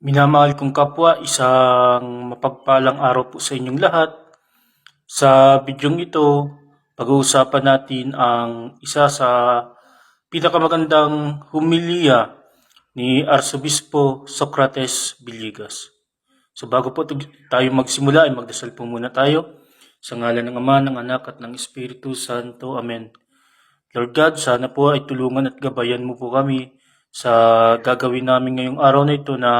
Minamahal kong kapwa, isang mapagpalang araw po sa inyong lahat. Sa bidyong ito, pag-uusapan natin ang isa sa pinakamagandang humilya ni Arsobispo Socrates Villegas. So bago po tayo magsimula ay magdasal po muna tayo. Sa ngalan ng Ama, ng Anak at ng Espiritu Santo. Amen. Lord God, sana po ay tulungan at gabayan mo po kami sa gagawin namin ngayong araw na ito na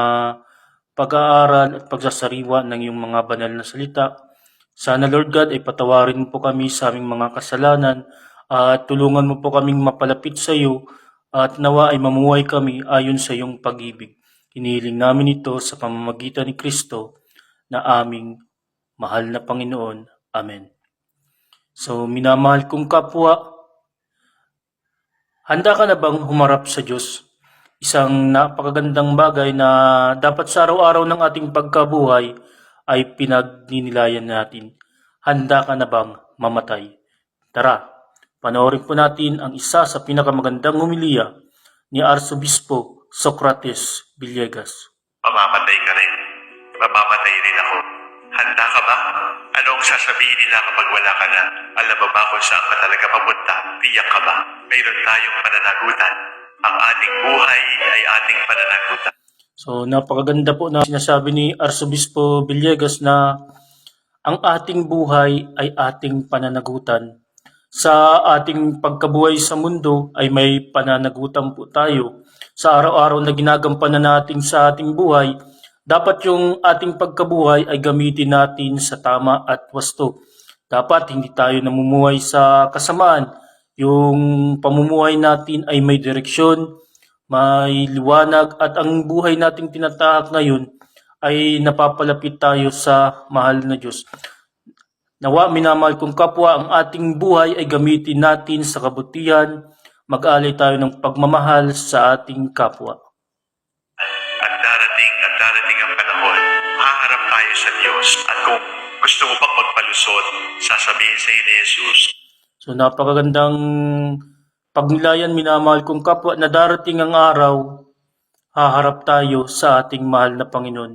pag-aaral at pagsasariwa ng iyong mga banal na salita. Sana Lord God ay patawarin mo po kami sa aming mga kasalanan at tulungan mo po kaming mapalapit sa iyo at nawa ay mamuhay kami ayon sa iyong pag-ibig. Hinihiling namin ito sa pamamagitan ni Kristo na aming mahal na Panginoon. Amen. So minamahal kong kapwa, handa ka na bang humarap sa Diyos? Isang napakagandang bagay na dapat sa araw-araw ng ating pagkabuhay ay pinagninilayan natin. Handa ka na bang mamatay? Tara, panoorin po natin ang isa sa pinakamagandang humilya ni Arsobispo Socrates Villegas. Mamamatay ka rin. Mamamatay rin ako. Handa ka ba? Anong sasabihin nila kapag wala ka na? Alam mo ba kung saan ka talaga papunta? Tiyak ka ba? Mayroon tayong pananagutan. Ang ating buhay ay ating pananagutan. So napakaganda po na sinasabi ni Arsobispo Villegas na ang ating buhay ay ating pananagutan. Sa ating pagkabuhay sa mundo ay may pananagutan po tayo. Sa araw-araw na ginagampanan natin sa ating buhay, dapat yung ating pagkabuhay ay gamitin natin sa tama at wasto. Dapat hindi tayo namumuhay sa kasamaan. Yung pamumuhay natin ay may direksyon, may liwanag at ang buhay nating tinatahak ngayon ay napapalapit tayo sa mahal na Diyos. Nawa minamahal kong kapwa, ang ating buhay ay gamitin natin sa kabutihan, mag-alay tayo ng pagmamahal sa ating kapwa. At darating ang panahon, haharap tayo sa Diyos. At kung gusto mo pang magpalusot, sasabihin sa ni Jesus. So napakagandang pagnilayan, minamahal kong kapwa, na darating ang araw, haharap tayo sa ating mahal na Panginoon.